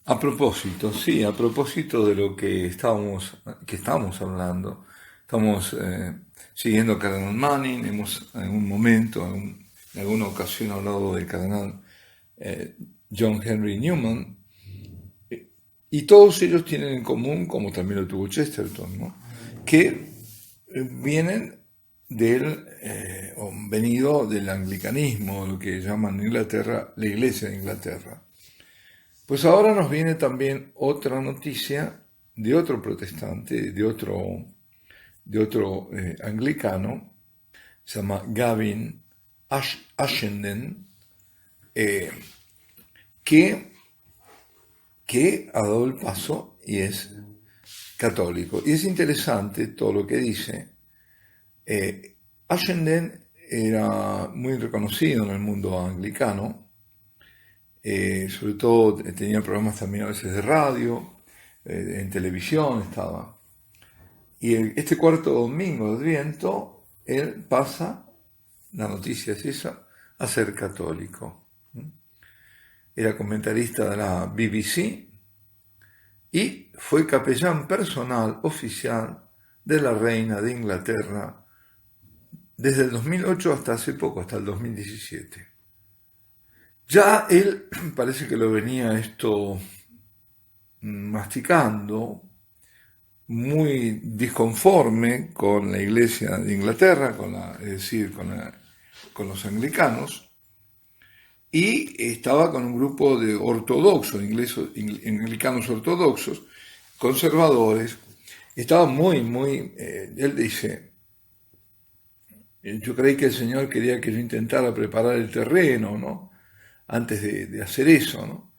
A propósito de lo que estamos hablando, estamos siguiendo a Cardenal Manning, hemos en un momento, en alguna ocasión hablado del Cardenal John Henry Newman, y todos ellos tienen en común, como también lo tuvo Chesterton, ¿no? Que vienen o venido del anglicanismo, lo que llaman en Inglaterra la Iglesia de Inglaterra. Pues ahora nos viene también otra noticia de otro protestante, de otro anglicano, se llama Gavin Ashenden, que ha dado el paso y es católico. Y es interesante todo lo que dice. Ashenden era muy reconocido en el mundo anglicano, sobre todo tenía programas también a veces de radio, en televisión estaba. Y este cuarto domingo de Adviento, él pasa, la noticia es esa, a ser católico. Era comentarista de la BBC y fue capellán personal oficial de la reina de Inglaterra desde el 2008 hasta hace poco, hasta el 2017. Ya él parece que lo venía esto masticando, muy disconforme con la Iglesia de Inglaterra, es decir, con los anglicanos, y estaba con un grupo de ortodoxos, anglicanos ortodoxos, conservadores. Estaba él dice, yo creí que el Señor quería que yo intentara preparar el terreno, ¿no? Antes de hacer eso, ¿no?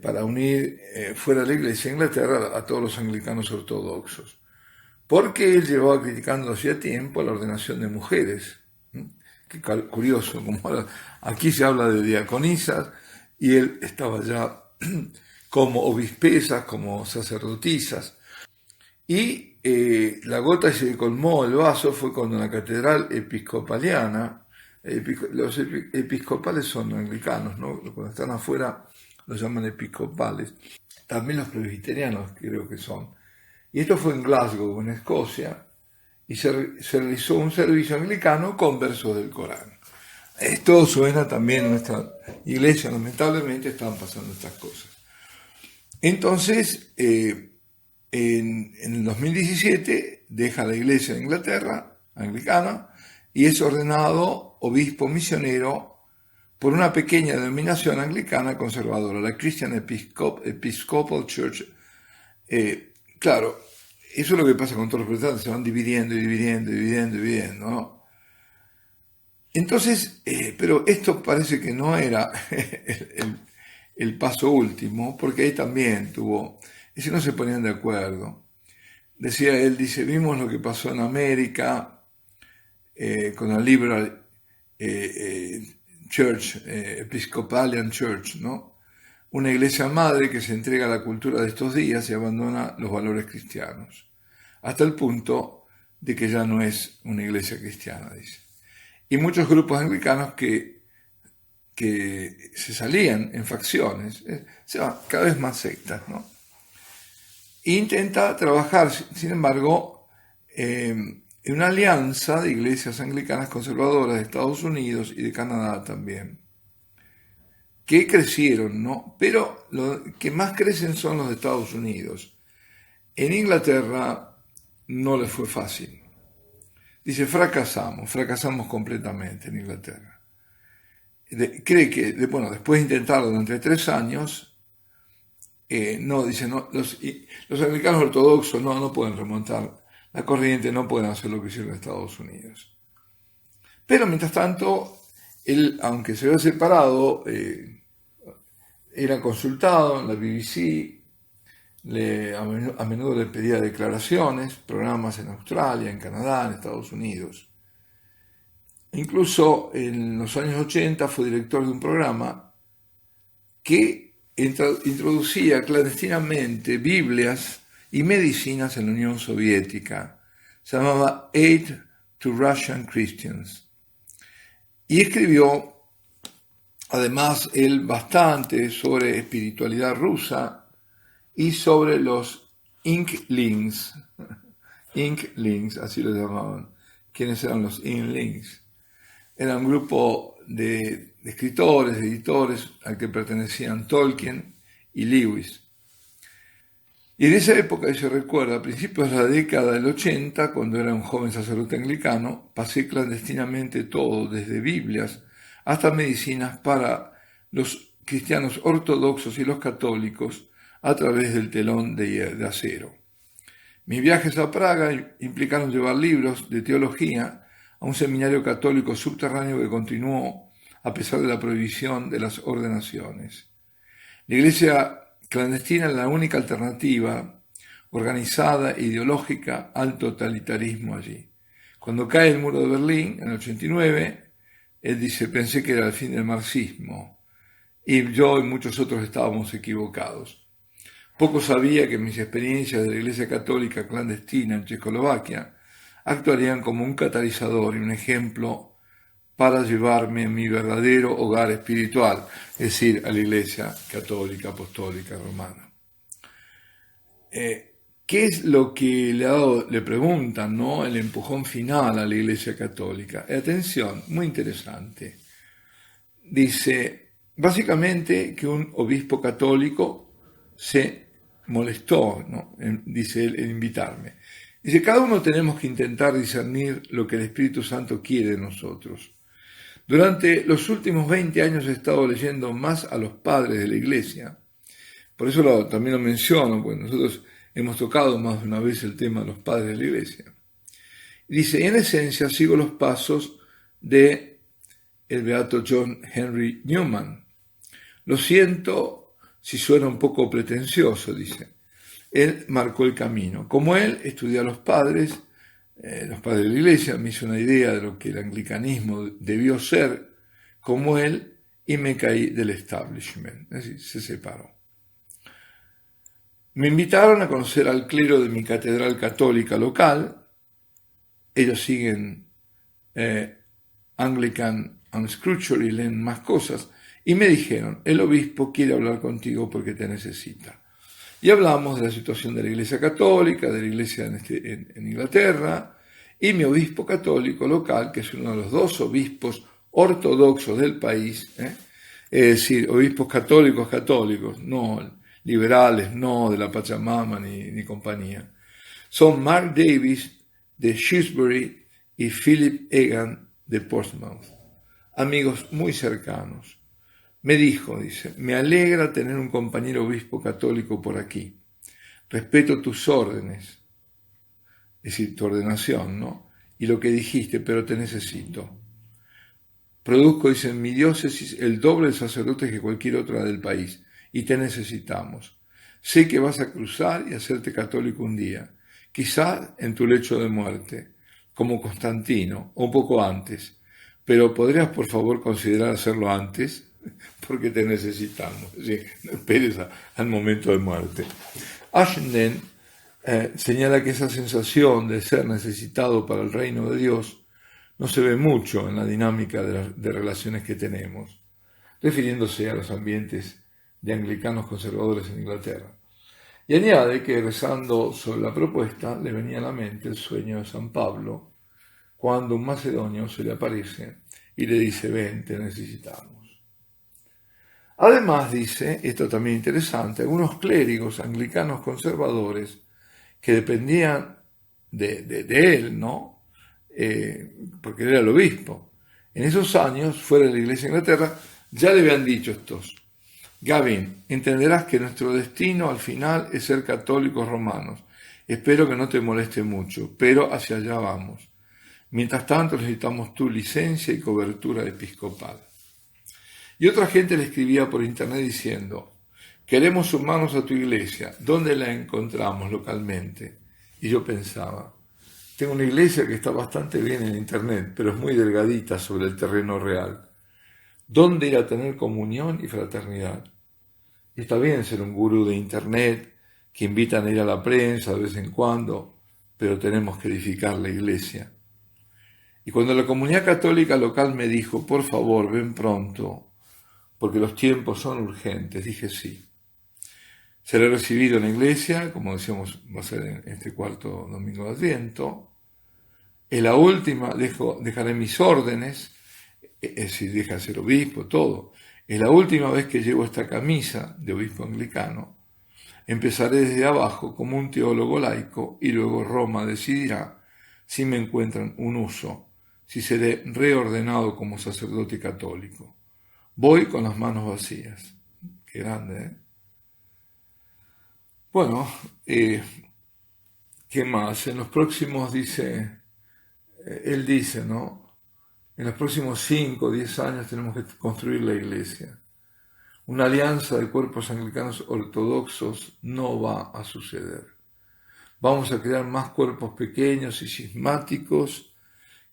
Para unir fuera de la Iglesia de Inglaterra a todos los anglicanos ortodoxos. Porque él llevaba criticando hacía tiempo la ordenación de mujeres. Qué curioso, como aquí se habla de diaconisas y él estaba ya como obispesas, como sacerdotisas. Y la gota se colmó el vaso fue cuando la catedral episcopaliana, los episcopales son anglicanos, ¿no? Cuando están afuera los llaman episcopales, también los presbiterianos creo que son. Y esto fue en Glasgow, en Escocia, y se realizó un servicio anglicano con versos del Corán. Esto suena también en nuestra iglesia, lamentablemente están pasando estas cosas. Entonces, en el 2017 deja la iglesia de Inglaterra, anglicana, y es ordenado obispo misionero por una pequeña denominación anglicana conservadora, la Christian Episcopal Church. Claro, eso es lo que pasa con todos los protestantes, se van dividiendo, ¿no? Entonces, pero esto parece que no era el paso último, porque ahí también si no se ponían de acuerdo. Dice, vimos lo que pasó en América con la Liberal Church, Episcopalian Church, ¿no? Una iglesia madre que se entrega a la cultura de estos días y abandona los valores cristianos, hasta el punto de que ya no es una iglesia cristiana, dice. Y muchos grupos anglicanos que se salían en facciones, se van cada vez más sectas, ¿no? E intenta trabajar, sin embargo, en una alianza de iglesias anglicanas conservadoras de Estados Unidos y de Canadá también, que crecieron, ¿no? Pero lo que más crecen son los de Estados Unidos. En Inglaterra no les fue fácil. Dice, fracasamos completamente en Inglaterra. Cree que, después de intentarlo durante 3 años, los anglicanos ortodoxos no pueden remontar la corriente, no pueden hacer lo que hicieron en Estados Unidos. Pero mientras tanto, él, aunque se había separado, era consultado en la BBC, a menudo le pedía declaraciones, programas en Australia, en Canadá, en Estados Unidos. Incluso en los años 80 fue director de un programa que introducía clandestinamente Biblias y medicinas en la Unión Soviética. Se llamaba Aid to Russian Christians. Y escribió además él bastante sobre espiritualidad rusa y sobre los Inklings. Inklings, así lo llamaban. ¿Quiénes eran los Inklings? Era un grupo de escritores, de editores, al que pertenecían Tolkien y Lewis. Y en esa época, se recuerda, a principios de la década del 80, cuando era un joven sacerdote anglicano, pasé clandestinamente todo, desde Biblias hasta medicinas, para los cristianos ortodoxos y los católicos a través del telón de acero. Mis viajes a Praga implicaron llevar libros de teología a un seminario católico subterráneo que continuó a pesar de la prohibición de las ordenaciones. La iglesia clandestina es la única alternativa organizada e ideológica al totalitarismo allí. Cuando cae el muro de Berlín, en el 89, él dice, pensé que era el fin del marxismo, y yo y muchos otros estábamos equivocados. Poco sabía que mis experiencias de la Iglesia Católica clandestina en Checoslovaquia actuarían como un catalizador y un ejemplo para llevarme a mi verdadero hogar espiritual, es decir, a la Iglesia Católica Apostólica Romana. ¿Qué es lo que le preguntan, ¿no? El empujón final a la Iglesia Católica? Atención, muy interesante. Dice, básicamente, que un obispo católico se molestó, ¿no? Dice él, en invitarme. Dice, cada uno tenemos que intentar discernir lo que el Espíritu Santo quiere de nosotros. Durante los últimos 20 años he estado leyendo más a los padres de la Iglesia. Por eso también lo menciono, porque nosotros hemos tocado más de una vez el tema de los padres de la Iglesia. Dice, en esencia sigo los pasos de el beato John Henry Newman. Lo siento si suena un poco pretencioso, dice. Él marcó el camino. Como él, estudié a los padres de la Iglesia, me hizo una idea de lo que el anglicanismo debió ser, como él, y me caí del establishment. Es decir, se separó. Me invitaron a conocer al clero de mi catedral católica local. Ellos siguen Anglican Unscripture y leen más cosas. Y me dijeron, el obispo quiere hablar contigo porque te necesita. Y hablamos de la situación de la Iglesia Católica, de la Iglesia en Inglaterra, y mi obispo católico local, que es uno de los 2 obispos ortodoxos del país, es decir, obispos católicos, no liberales, no de la Pachamama ni compañía, son Mark Davis de Shrewsbury y Philip Egan de Portsmouth, amigos muy cercanos. Me dijo, dice, me alegra tener un compañero obispo católico por aquí. Respeto tus órdenes, es decir, tu ordenación, ¿no? Y lo que dijiste, pero te necesito. Produzco, dice, en mi diócesis el doble de sacerdotes que cualquier otra del país, y te necesitamos. Sé que vas a cruzar y hacerte católico un día, quizá en tu lecho de muerte, como Constantino, o un poco antes, pero ¿podrías por favor considerar hacerlo antes? Porque te necesitamos. Sí, no esperes al momento de muerte. Ashenden señala que esa sensación de ser necesitado para el reino de Dios no se ve mucho en la dinámica de relaciones que tenemos, refiriéndose a los ambientes de anglicanos conservadores en Inglaterra. Y añade que rezando sobre la propuesta le venía a la mente el sueño de San Pablo cuando un macedonio se le aparece y le dice, ven, te necesitamos. Además, dice, esto también interesante, algunos clérigos anglicanos conservadores que dependían de él, ¿no? Porque él era el obispo. En esos años, fuera de la Iglesia de Inglaterra, ya le habían dicho estos, Gavin, entenderás que nuestro destino al final es ser católicos romanos. Espero que no te moleste mucho, pero hacia allá vamos. Mientras tanto, necesitamos tu licencia y cobertura episcopal. Y otra gente le escribía por internet diciendo, queremos sumarnos a tu iglesia, ¿dónde la encontramos localmente? Y yo pensaba, tengo una iglesia que está bastante bien en internet, pero es muy delgadita sobre el terreno real. ¿Dónde ir a tener comunión y fraternidad? Y está bien ser un gurú de internet, que invitan a ir a la prensa de vez en cuando, pero tenemos que edificar la iglesia. Y cuando la comunidad católica local me dijo, por favor, ven pronto, porque los tiempos son urgentes. Dije sí. Seré recibido en la iglesia, como decíamos, va a ser en este cuarto domingo de Adviento. En la última dejaré mis órdenes, es decir, deja de ser obispo, todo. Es la última vez que llevo esta camisa de obispo anglicano. Empezaré desde abajo como un teólogo laico y luego Roma decidirá si me encuentran un uso, si seré reordenado como sacerdote católico. Voy con las manos vacías. Qué grande, ¿eh? Bueno, ¿qué más? En los próximos, él dice, ¿no? En los próximos 5 o 10 años tenemos que construir la iglesia. Una alianza de cuerpos anglicanos ortodoxos no va a suceder. Vamos a crear más cuerpos pequeños y cismáticos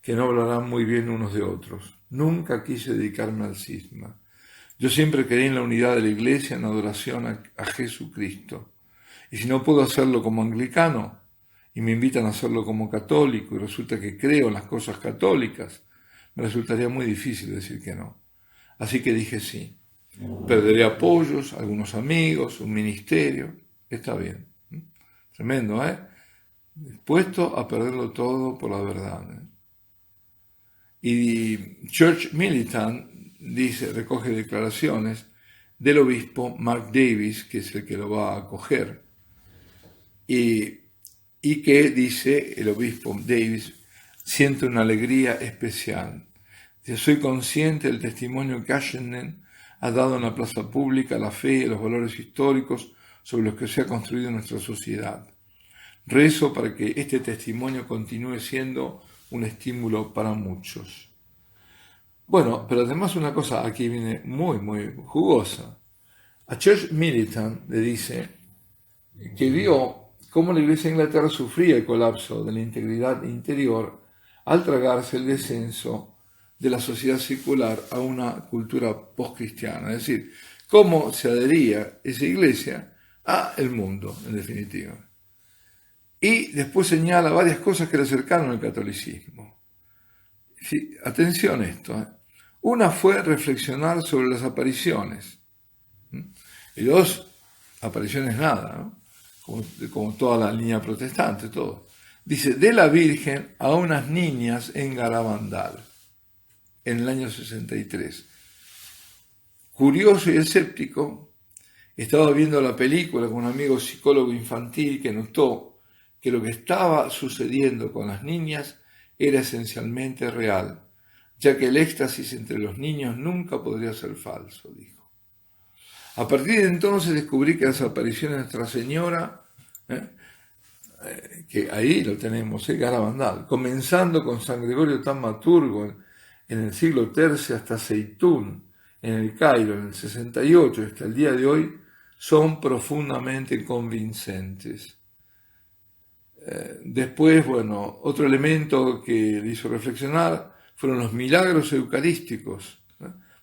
que no hablarán muy bien unos de otros. Nunca quise dedicarme al cisma. Yo siempre creí en la unidad de la iglesia, en adoración a Jesucristo. Y si no puedo hacerlo como anglicano, y me invitan a hacerlo como católico, y resulta que creo en las cosas católicas, me resultaría muy difícil decir que no. Así que dije sí. Perderé apoyos, algunos amigos, un ministerio. Está bien. Tremendo, ¿eh? Dispuesto a perderlo todo por la verdad, ¿eh? Y Church Militant recoge declaraciones del obispo Mark Davis, que es el que lo va a acoger, y que dice el obispo Davis, siente una alegría especial. Dice, soy consciente del testimonio que Ashenden ha dado en la plaza pública, la fe y los valores históricos sobre los que se ha construido nuestra sociedad. Rezo para que este testimonio continúe siendo un estímulo para muchos. Bueno, pero además una cosa aquí viene muy, muy jugosa. A Church Militant le dice que vio cómo la Iglesia de Inglaterra sufría el colapso de la integridad interior al tragarse el descenso de la sociedad secular a una cultura postcristiana. Es decir, cómo se adhería esa Iglesia a el mundo, en definitiva. Y después señala varias cosas que le acercaron al catolicismo. Sí, atención a esto, ¿eh? Una fue reflexionar sobre las apariciones. Y dos, apariciones nada, ¿no? Como toda la línea protestante, todo. Dice, de la Virgen a unas niñas en Garabandal, en el año 63. Curioso y escéptico, estaba viendo la película con un amigo psicólogo infantil que notó que lo que estaba sucediendo con las niñas era esencialmente real, ya que el éxtasis entre los niños nunca podría ser falso, dijo. A partir de entonces descubrí que las apariciones de Nuestra Señora, que ahí lo tenemos, Garabandal, comenzando con San Gregorio Taumaturgo en el siglo XIII hasta Zeitún, en el Cairo, en el 68, hasta el día de hoy, son profundamente convincentes. Después, bueno, otro elemento que le hizo reflexionar fueron los milagros eucarísticos.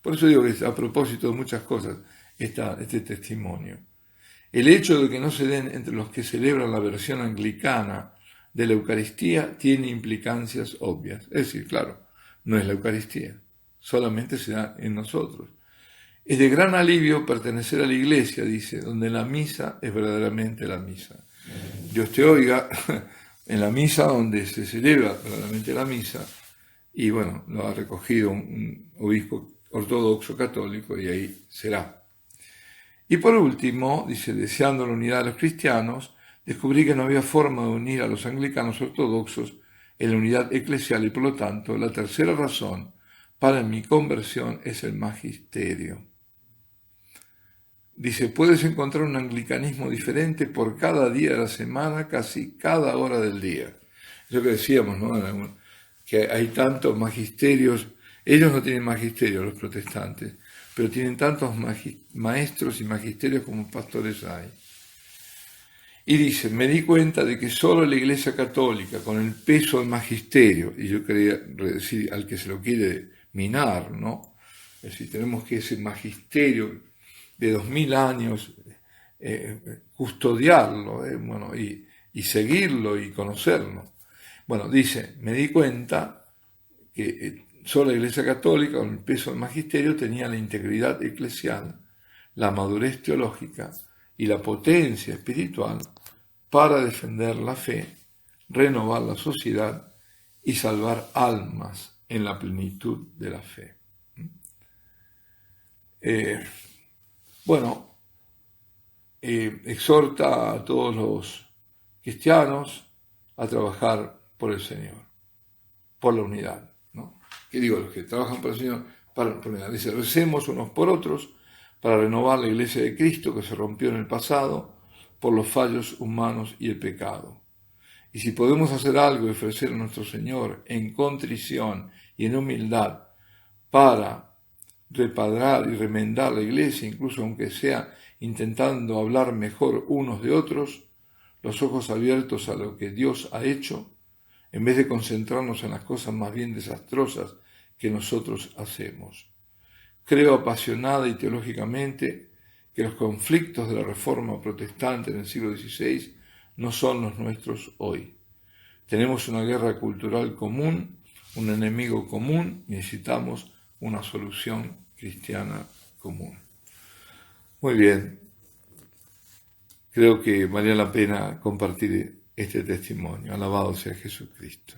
Por eso digo que a propósito de muchas cosas este testimonio. El hecho de que no se den entre los que celebran la versión anglicana de la Eucaristía tiene implicancias obvias. Es decir, claro, no es la Eucaristía, solamente se da en nosotros. Es de gran alivio pertenecer a la iglesia, dice, donde la misa es verdaderamente la misa. Dios te oiga en la misa donde se celebra verdaderamente la misa, y bueno, lo ha recogido un obispo ortodoxo católico y ahí será. Y por último, dice, deseando la unidad de los cristianos, descubrí que no había forma de unir a los anglicanos ortodoxos en la unidad eclesial y por lo tanto la tercera razón para mi conversión es el magisterio. Dice, puedes encontrar un anglicanismo diferente por cada día de la semana, casi cada hora del día. Es lo que decíamos, ¿no? Que hay tantos magisterios, ellos no tienen magisterio, los protestantes, pero tienen tantos maestros y magisterios como pastores hay. Y dice, me di cuenta de que solo la Iglesia Católica, con el peso del magisterio, y yo quería decir al que se lo quiere minar, ¿no? Es decir, tenemos que ese magisterio de 2000 años, custodiarlo, bueno, y seguirlo y conocerlo. Bueno, dice, me di cuenta que Solo la Iglesia Católica, con el peso del magisterio, tenía la integridad eclesial, la madurez teológica y la potencia espiritual para defender la fe, renovar la sociedad y salvar almas en la plenitud de la fe. Exhorta a todos los cristianos a trabajar por el Señor, por la unidad, ¿no? ¿Qué digo? Los que trabajan por el Señor, por la unidad. Dice, recemos unos por otros para renovar la Iglesia de Cristo que se rompió en el pasado por los fallos humanos y el pecado. Y si podemos hacer algo y ofrecer a nuestro Señor en contrición y en humildad para repadrar y remendar la Iglesia, incluso aunque sea intentando hablar mejor unos de otros, los ojos abiertos a lo que Dios ha hecho, en vez de concentrarnos en las cosas más bien desastrosas que nosotros hacemos. Creo apasionada y teológicamente que los conflictos de la Reforma protestante en el siglo XVI no son los nuestros hoy. Tenemos una guerra cultural común, un enemigo común, y necesitamos una solución cristiana común. Muy bien, creo que valía la pena compartir este testimonio. Alabado sea Jesucristo.